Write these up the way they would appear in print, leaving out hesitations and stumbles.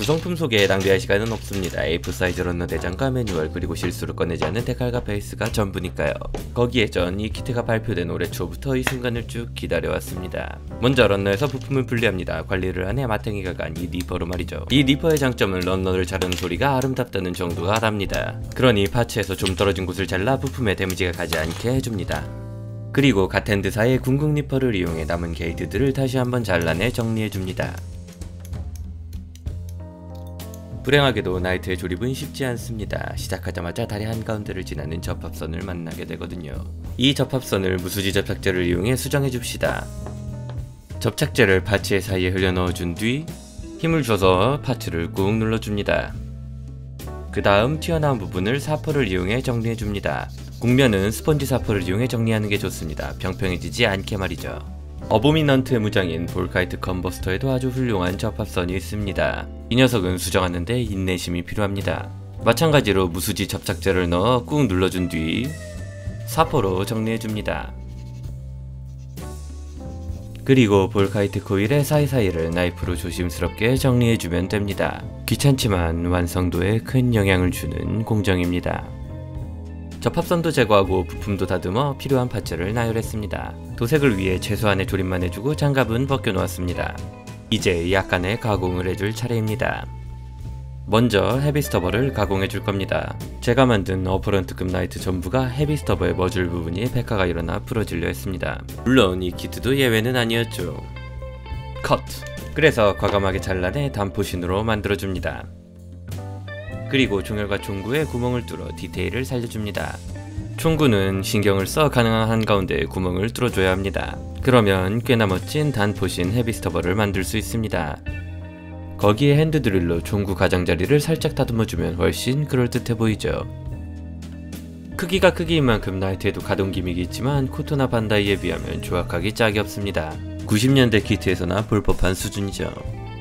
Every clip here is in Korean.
구성품 소개에 낭비할 시간은 없습니다. A4 사이즈 런너 대장과 매뉴얼 그리고 실수로 꺼내지 않는 데칼과 베이스가 전부니까요. 거기에 전 이 키트가 발표된 올해 초부터 이 순간을 쭉 기다려왔습니다. 먼저 런너에서 부품을 분리합니다. 관리를 한 해 마탱이가 간 이 니퍼로 말이죠. 이 니퍼의 장점은 런너를 자르는 소리가 아름답다는 정도가 답니다. 그러니 파츠에서 좀 떨어진 곳을 잘라 부품에 데미지가 가지 않게 해줍니다. 그리고 갓핸드사의 궁극 니퍼를 이용해 남은 게이트들을 다시 한번 잘라내 정리해줍니다. 불행하게도 나이트의 조립은 쉽지 않습니다. 시작하자마자 다리 한가운데를 지나는 접합선을 만나게 되거든요. 이 접합선을 무수지 접착제를 이용해 수정해줍시다. 접착제를 파츠 사이에 흘려 넣어준 뒤 힘을 줘서 파츠를 꾹 눌러줍니다. 그 다음 튀어나온 부분을 사포를 이용해 정리해줍니다. 국면은 스펀지 사포를 이용해 정리하는 게 좋습니다. 평평해지지 않게 말이죠. 어보미넌트의 무장인 볼카이트 컨버스터에도 아주 훌륭한 접합선이 있습니다. 이 녀석은 수정하는데 인내심이 필요합니다. 마찬가지로 무수지 접착제를 넣어 꾹 눌러준 뒤 사포로 정리해줍니다. 그리고 볼카이트 코일의 사이사이를 나이프로 조심스럽게 정리해주면 됩니다. 귀찮지만 완성도에 큰 영향을 주는 공정입니다. 접합선도 제거하고 부품도 다듬어 필요한 파츠를 나열했습니다. 도색을 위해 최소한의 조립만 해주고 장갑은 벗겨놓았습니다. 이제 약간의 가공을 해줄 차례입니다. 먼저 헤비스터버를 가공해줄 겁니다. 제가 만든 어퍼런트급 나이트 전부가 헤비스터버의 머줄 부분이 백화가 일어나 부러지려 했습니다. 물론 이 키트도 예외는 아니었죠. 컷! 그래서 과감하게 잘라내 단포신으로 만들어줍니다. 그리고 종혈과 총구에 구멍을 뚫어 디테일을 살려줍니다. 총구는 신경을 써 가능한 한가운데에 구멍을 뚫어줘야 합니다. 그러면 꽤나 멋진 단포신 헤비스터버를 만들 수 있습니다. 거기에 핸드드릴로 총구 가장자리를 살짝 다듬어주면 훨씬 그럴듯해 보이죠. 크기가 크기인 만큼 나이트에도 가동 기믹이 있지만 코토나 반다이에 비하면 조악하기 짝이 없습니다. 90년대 키트에서나 볼 법한 수준이죠.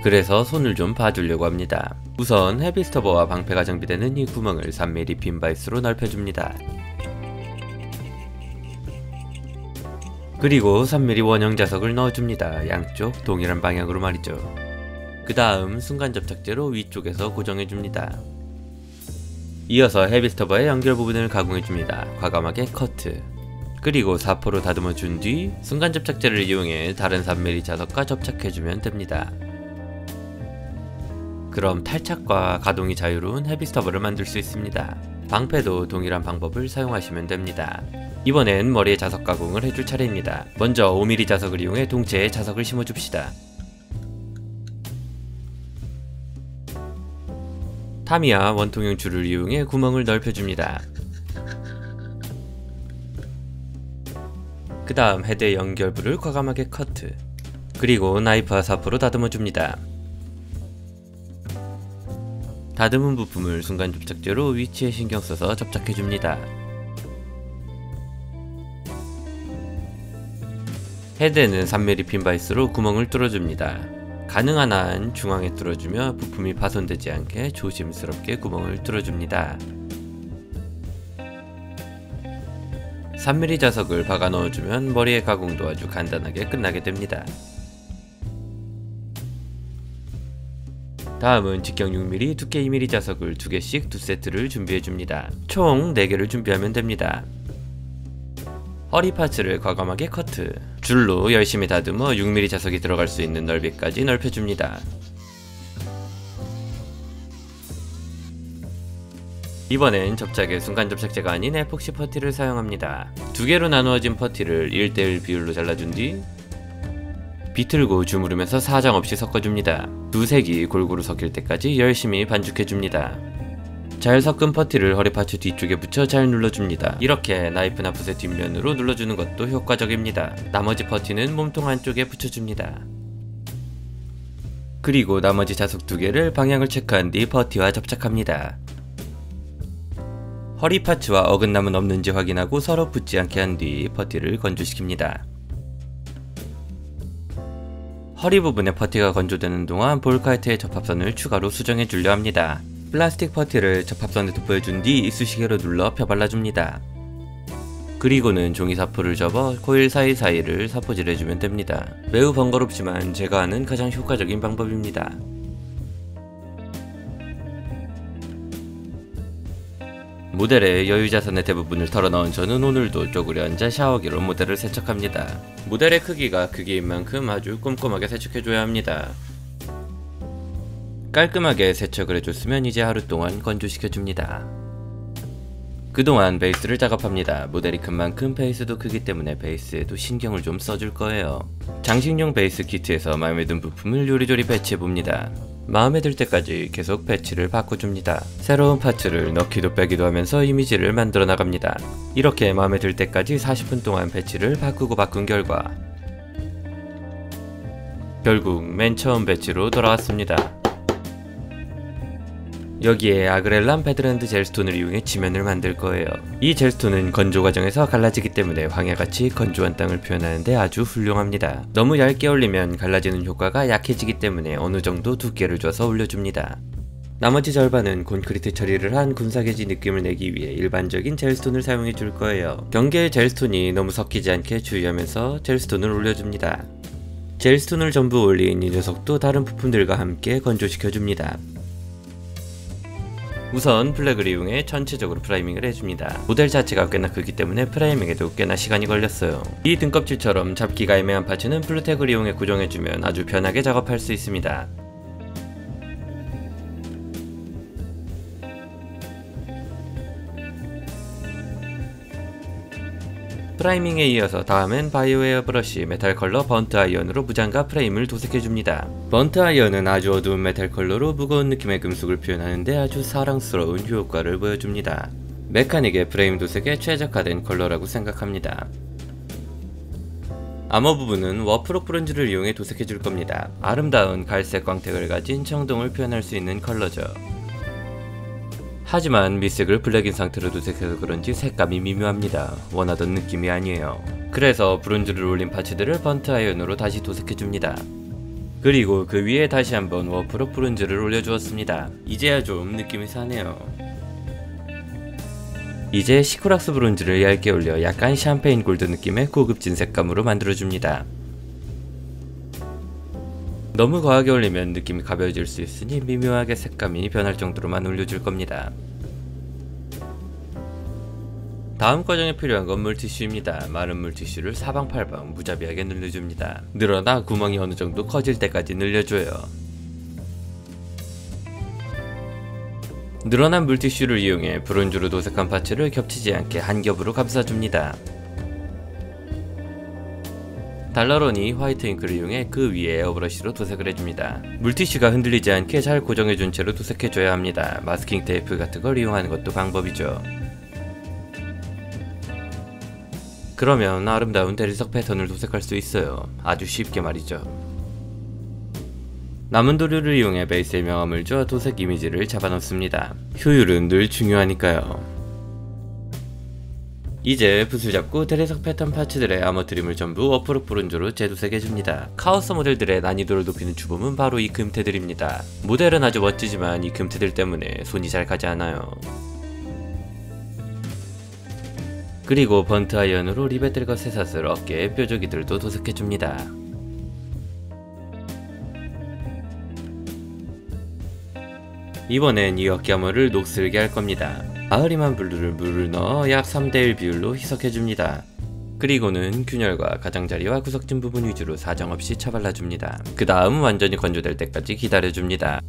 그래서 손을 좀 봐주려고 합니다. 우선 헤비스터버와 방패가 장비되는 이 구멍을 3mm 핀바이스로 넓혀줍니다. 그리고 3mm 원형 자석을 넣어줍니다. 양쪽 동일한 방향으로 말이죠. 그 다음 순간 접착제로 위쪽에서 고정해줍니다. 이어서 헤비스터버의 연결 부분을 가공해줍니다. 과감하게 커트. 그리고 사포로 다듬어준 뒤 순간 접착제를 이용해 다른 3mm 자석과 접착해주면 됩니다. 그럼 탈착과 가동이 자유로운 헤비스터버를 만들 수 있습니다. 방패도 동일한 방법을 사용하시면 됩니다. 이번엔 머리에 자석 가공을 해줄 차례입니다. 먼저 5mm 자석을 이용해 동체에 자석을 심어줍시다. 타미야 원통형 줄을 이용해 구멍을 넓혀줍니다. 그 다음 헤드의 연결부를 과감하게 커트. 그리고 나이프와 사포로 다듬어줍니다. 다듬은 부품을 순간 접착제로 위치에 신경써서 접착해줍니다. 헤드에는 3mm 핀바이스로 구멍을 뚫어줍니다. 가능한 한 중앙에 뚫어주며 부품이 파손되지 않게 조심스럽게 구멍을 뚫어줍니다. 3mm 자석을 박아 넣어주면 머리의 가공도 아주 간단하게 끝나게 됩니다. 다음은 직경 6mm, 두께 2mm 자석을 2개씩 2세트를 준비해줍니다. 총 4개를 준비하면 됩니다. 허리 파츠를 과감하게 커트. 줄로 열심히 다듬어 6mm 자석이 들어갈 수 있는 넓이까지 넓혀줍니다. 이번엔 접착에 순간 접착제가 아닌 에폭시 퍼티를 사용합니다. 2개로 나누어진 퍼티를 1:1 비율로 잘라준 뒤 비틀고 주무르면서 사정없이 섞어줍니다. 두 색이 골고루 섞일 때까지 열심히 반죽해줍니다. 잘 섞은 퍼티를 허리 파츠 뒤쪽에 붙여 잘 눌러줍니다. 이렇게 나이프 나풋의 뒷면으로 눌러주는 것도 효과적입니다. 나머지 퍼티는 몸통 안쪽에 붙여줍니다. 그리고 나머지 자석 2개를 방향을 체크한 뒤 퍼티와 접착합니다. 허리 파츠와 어긋남은 없는지 확인하고 서로 붙지 않게 한 뒤 퍼티를 건조시킵니다. 허리 부분에 퍼티가 건조되는 동안 볼카이트의 접합선을 추가로 수정해 주려 합니다. 플라스틱 퍼티를 접합선에 돋보여준 뒤 이쑤시개로 눌러 펴발라줍니다. 그리고는 종이 사포를 접어 코일 사이사이를 사포질해주면 됩니다. 매우 번거롭지만 제가 아는 가장 효과적인 방법입니다. 모델의 여유자산의 대부분을 털어넣은 저는 오늘도 쪼그려 앉아 샤워기로 모델을 세척합니다. 모델의 크기가 크기인 만큼 아주 꼼꼼하게 세척해줘야 합니다. 깔끔하게 세척을 해줬으면 이제 하루 동안 건조시켜줍니다. 그동안 베이스를 작업합니다. 모델이 큰 만큼 베이스도 크기 때문에 베이스에도 신경을 좀 써줄 거예요. 장식용 베이스 키트에서 마음에 든 부품을 요리조리 배치해봅니다. 마음에 들 때까지 계속 배치를 바꿔줍니다. 새로운 파츠를 넣기도 빼기도 하면서 이미지를 만들어 나갑니다. 이렇게 마음에 들 때까지 40분 동안 배치를 바꾼 결과 결국 맨 처음 배치로 돌아왔습니다. 여기에 아그렐란 베드랜드 젤스톤을 이용해 지면을 만들 거예요. 이 젤스톤은 건조 과정에서 갈라지기 때문에 황야같이 건조한 땅을 표현하는데 아주 훌륭합니다. 너무 얇게 올리면 갈라지는 효과가 약해지기 때문에 어느 정도 두께를 줘서 올려줍니다. 나머지 절반은 콘크리트 처리를 한 군사계지 느낌을 내기 위해 일반적인 젤스톤을 사용해 줄 거예요. 경계의 젤스톤이 너무 섞이지 않게 주의하면서 젤스톤을 올려줍니다. 젤스톤을 전부 올린 이 녀석도 다른 부품들과 함께 건조시켜줍니다. 우선 플렉을 이용해 전체적으로 프라이밍을 해줍니다. 모델 자체가 꽤나 크기 때문에 프라이밍에도 꽤나 시간이 걸렸어요. 이 등껍질처럼 잡기가 애매한 파츠는 플루텍을 이용해 고정해주면 아주 편하게 작업할 수 있습니다. 프라이밍에 이어서 다음엔 바이오 에어 브러쉬 메탈 컬러 번트 아이언으로 무장과 프레임을 도색해줍니다. 번트 아이언은 아주 어두운 메탈 컬러로 무거운 느낌의 금속을 표현하는데 아주 사랑스러운 효과를 보여줍니다. 메카닉의 프레임 도색에 최적화된 컬러라고 생각합니다. 아머 부분은 워프록 브론즈를 이용해 도색해줄 겁니다. 아름다운 갈색 광택을 가진 청동을 표현할 수 있는 컬러죠. 하지만 밑색을 블랙인 상태로 도색해서 그런지 색감이 미묘합니다. 원하던 느낌이 아니에요. 그래서 브론즈를 올린 파츠들을 번트 아이언으로 다시 도색해줍니다. 그리고 그 위에 다시 한번 워프록 브론즈를 올려주었습니다. 이제야 좀 느낌이 사네요. 이제 시코락스 브론즈를 얇게 올려 약간 샴페인 골드 느낌의 고급진 색감으로 만들어줍니다. 너무 과하게 올리면 느낌이 가벼워질 수 있으니 미묘하게 색감이 변할 정도로만 올려줄 겁니다. 다음 과정에 필요한 건 물티슈입니다. 마른 물티슈를 사방팔방 무자비하게 늘려줍니다. 늘어나 구멍이 어느 정도 커질 때까지 늘려줘요. 늘어난 물티슈를 이용해 브론즈로 도색한 파츠를 겹치지 않게 한 겹으로 감싸줍니다. 달러론이 화이트 잉크를 이용해 그 위에 에어브러쉬로 도색을 해줍니다. 물티슈가 흔들리지 않게 잘 고정해준 채로 도색해줘야 합니다. 마스킹 테이프 같은 걸 이용하는 것도 방법이죠. 그러면 아름다운 대리석 패턴을 도색할 수 있어요. 아주 쉽게 말이죠. 남은 도료를 이용해 베이스에 명암을 줘 도색 이미지를 잡아놓습니다. 효율은 늘 중요하니까요. 이제 붓을 잡고 대리석 패턴 파츠들의 아머 트림을 전부 워프록 브론즈로 재도색해줍니다. 카오스 모델들의 난이도를 높이는 주범은 바로 이 금테들입니다. 모델은 아주 멋지지만 이 금테들 때문에 손이 잘 가지 않아요. 그리고 번트 아이언으로 리베틀과 쇠사슬, 어깨, 뾰족이들도 도색해줍니다. 이번엔 이 어깨 아머를 녹슬게 할 겁니다. 아흐리만 블루를 물을 넣어 약 3:1 비율로 희석해줍니다. 그리고는 균열과 가장자리와 구석진 부분 위주로 사정없이 쳐발라줍니다. 그 다음 완전히 건조될 때까지 기다려줍니다.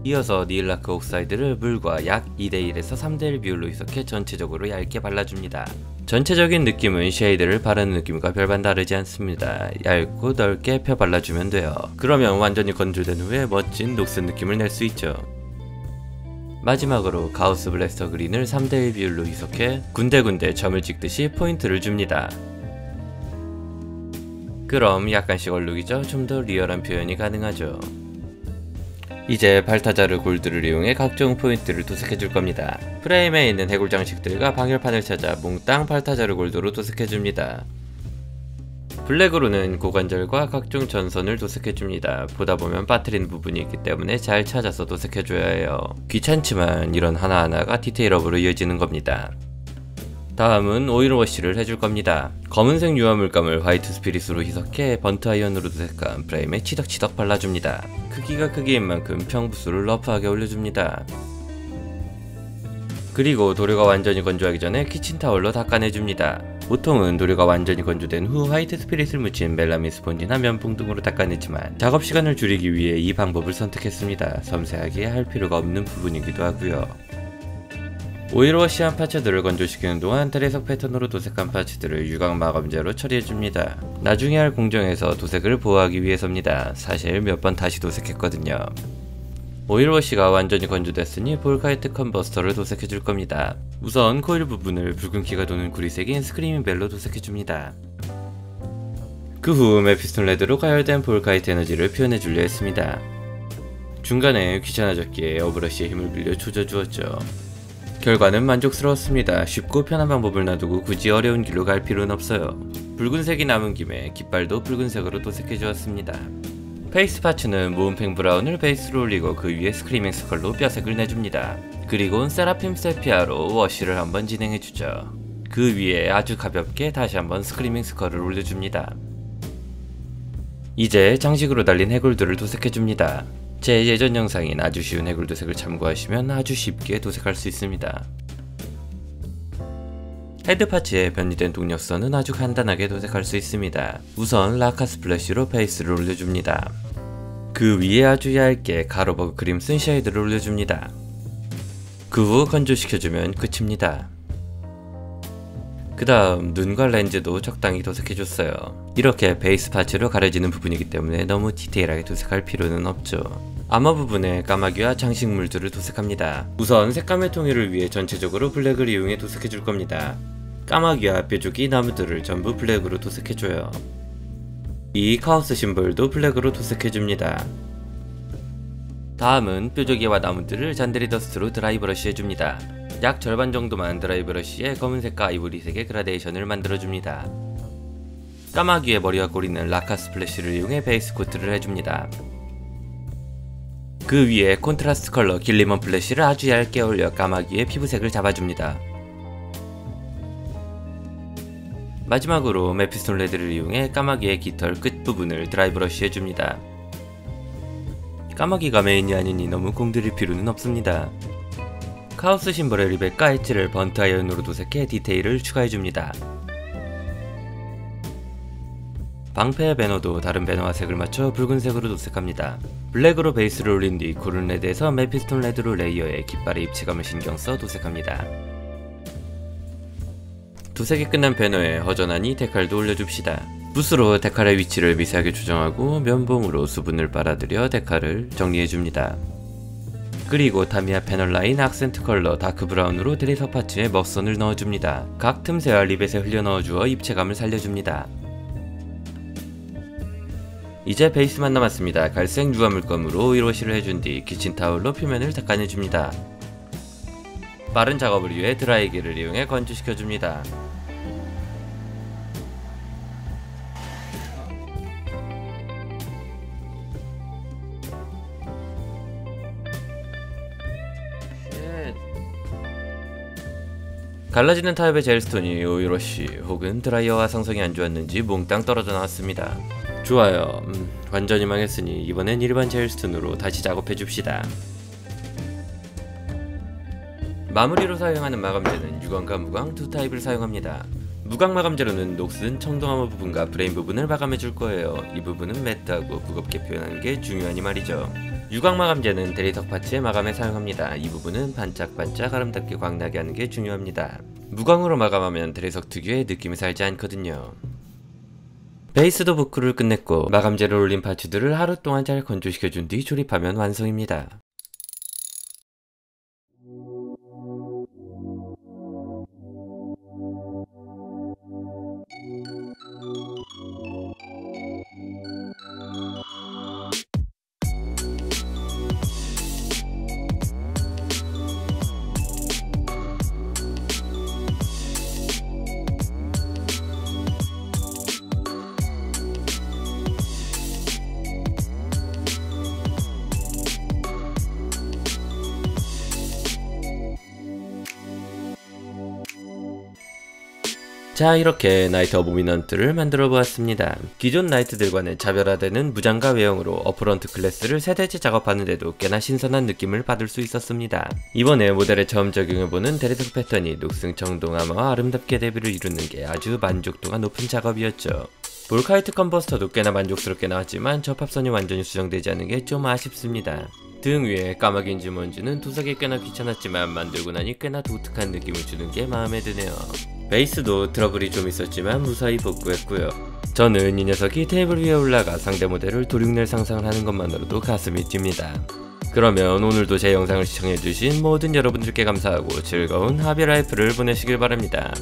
이어서 니일라크 옥사이드를 물과 약 2:1에서 3:1 비율로 희석해 전체적으로 얇게 발라줍니다. 전체적인 느낌은 쉐이드를 바르는 느낌과 별반 다르지 않습니다. 얇고 넓게 펴 발라주면 돼요. 그러면 완전히 건조된 후에 멋진 녹슨 느낌을 낼 수 있죠. 마지막으로 가우스 블래스터 그린을 3:1 비율로 희석해 군데군데 점을 찍듯이 포인트를 줍니다. 그럼 약간씩 얼룩이죠. 좀 더 리얼한 표현이 가능하죠. 이제 발타자르 골드를 이용해 각종 포인트를 도색해줄 겁니다. 프레임에 있는 해골 장식들과 방열판을 찾아 몽땅 발타자르 골드로 도색해줍니다. 블랙으로는 고관절과 각종 전선을 도색해줍니다. 보다보면 빠뜨리는 부분이 있기 때문에 잘 찾아서 도색해줘야 해요. 귀찮지만 이런 하나하나가 디테일업으로 이어지는 겁니다. 다음은 오일워시를 해줄 겁니다. 검은색 유화물감을 화이트 스피릿으로 희석해 번트 아이언으로 도색한 프레임에 치덕치덕 발라줍니다. 크기가 크기인 만큼 평부수를 러프하게 올려줍니다. 그리고 도료가 완전히 건조하기 전에 키친타월로 닦아내줍니다. 보통은 도료가 완전히 건조된 후 화이트 스피릿을 묻힌 멜라민 스펀지나 면봉 등으로 닦아내지만 작업시간을 줄이기 위해 이 방법을 선택했습니다. 섬세하게 할 필요가 없는 부분이기도 하고요. 오일워시한 파츠들을 건조시키는 동안 드레석 패턴으로 도색한 파츠들을 유광 마감제로 처리해줍니다. 나중에 할 공정에서 도색을 보호하기 위해서입니다. 사실 몇 번 다시 도색했거든요. 오일워시가 완전히 건조됐으니 볼카이트 컨버스터를 도색해줄 겁니다. 우선 코일 부분을 붉은기가 도는 구리색인 스크리밍 벨로 도색해줍니다. 그 후 메피스톤 레드로 가열된 볼카이트 에너지를 표현해주려 했습니다. 중간에 귀찮아졌기에 에어브러쉬의 힘을 빌려 조져주었죠. 결과는 만족스러웠습니다. 쉽고 편한 방법을 놔두고 굳이 어려운 길로 갈 필요는 없어요. 붉은색이 남은 김에 깃발도 붉은색으로 도색해주었습니다. 페이스 파츠는 모은팽 브라운을 베이스로 올리고 그 위에 스크리밍 스컬로 뼈색을 내줍니다. 그리고는 세라핌 세피아로 워시를 한번 진행해주죠. 그 위에 아주 가볍게 다시 한번 스크리밍 스컬을 올려줍니다. 이제 장식으로 달린 해골들을 도색해줍니다. 제 예전 영상인 아주 쉬운 해골 도색을 참고하시면 아주 쉽게 도색할 수 있습니다. 헤드 파츠에 변이된 동력선은 아주 간단하게 도색할 수 있습니다. 우선 라카 스플래시로 베이스를 올려줍니다. 그 위에 아주 얇게 가로버그 크림슨 쉐이드를 올려줍니다. 그 후 건조시켜주면 끝입니다. 그 다음 눈과 렌즈도 적당히 도색해줬어요. 이렇게 베이스 파츠로 가려지는 부분이기 때문에 너무 디테일하게 도색할 필요는 없죠. 아머 부분에 까마귀와 장식물들을 도색합니다. 우선 색감의 통일을 위해 전체적으로 블랙을 이용해 도색해줄 겁니다. 까마귀와 뾰족이 나무들을 전부 블랙으로 도색해줘요. 이 카오스 심볼도 블랙으로 도색해줍니다. 다음은 뾰족이와 나무들을 잔데리 더스트로 드라이 브러쉬 해줍니다. 약 절반 정도만 드라이 브러쉬에 검은색과 아이보리색의 그라데이션을 만들어줍니다. 까마귀의 머리와 꼬리는 라카 스플래시를 이용해 베이스 코트를 해줍니다. 그 위에 콘트라스트 컬러 길리먼 플래시를 아주 얇게 올려 까마귀의 피부색을 잡아줍니다. 마지막으로 메피스톤 레드를 이용해 까마귀의 깃털 끝부분을 드라이 브러쉬 해줍니다. 까마귀가 메인이 아니니 너무 공들일 필요는 없습니다. 카오스 심볼의 리베카 엣지를 번트 아이언으로 도색해 디테일을 추가해줍니다. 방패의 배너도 다른 배너와 색을 맞춰 붉은색으로 도색합니다. 블랙으로 베이스를 올린 뒤 고른 레드에서 메피스톤 레드로 레이어에 깃발의 입체감을 신경써 도색합니다. 도색이 끝난 배너에 허전하니 데칼도 올려줍시다. 붓으로 데칼의 위치를 미세하게 조정하고 면봉으로 수분을 빨아들여 데칼을 정리해줍니다. 그리고 타미야 패널 라인 악센트 컬러 다크 브라운으로 드레서 파츠에 머선을 넣어줍니다. 각 틈새와 리벳에 흘려 넣어주어 입체감을 살려줍니다. 이제 베이스만 남았습니다. 갈색 유화 물감으로 오일워시를 해준 뒤 키친타올로 표면을 닦아내줍니다. 빠른 작업을 위해 드라이기를 이용해 건조시켜줍니다. 갈라지는 타입의 젤스톤이 오일워시 혹은 드라이어와 상성이 안 좋았는지 몽땅 떨어져 나왔습니다. 좋아요. 완전히 망했으니 이번엔 일반 젤스톤으로 다시 작업해줍시다. 마무리로 사용하는 마감재는 유광과 무광 두 타입을 사용합니다. 무광 마감재로는 녹슨 청동암호 부분과 브레인 부분을 마감해줄 거예요. 이 부분은 매트하고 무겁게 표현하는 게 중요하니 말이죠. 유광 마감재는 대리석 파츠의 마감에 사용합니다. 이 부분은 반짝반짝 아름답게 광나게 하는 게 중요합니다. 무광으로 마감하면 대리석 특유의 느낌이 살지 않거든요. 베이스도 부크를 끝냈고 마감재를 올린 파츠들을 하루 동안 잘 건조시켜준 뒤 조립하면 완성입니다. 자, 이렇게 나이트 어보미넌트를 만들어 보았습니다. 기존 나이트들과는 차별화되는 무장과 외형으로 어프런트 클래스를 세대째 작업하는데도 꽤나 신선한 느낌을 받을 수 있었습니다. 이번에 모델에 처음 적용해보는 대리석 패턴이 녹승청동화마와 아름답게 대비를 이루는 게 아주 만족도가 높은 작업이었죠. 볼카이트 컨버스터도 꽤나 만족스럽게 나왔지만 접합선이 완전히 수정되지 않은 게 좀 아쉽습니다. 등 위에 까마귀인지 뭔지는 도색이 꽤나 귀찮았지만 만들고 나니 꽤나 독특한 느낌을 주는 게 마음에 드네요. 베이스도 트러블이 좀 있었지만 무사히 복구했고요. 저는 이 녀석이 테이블 위에 올라가 상대 모델을 도륙낼 상상을 하는 것만으로도 가슴이 뜁니다. 그러면 오늘도 제 영상을 시청해주신 모든 여러분들께 감사하고 즐거운 하비라이프를 보내시길 바랍니다.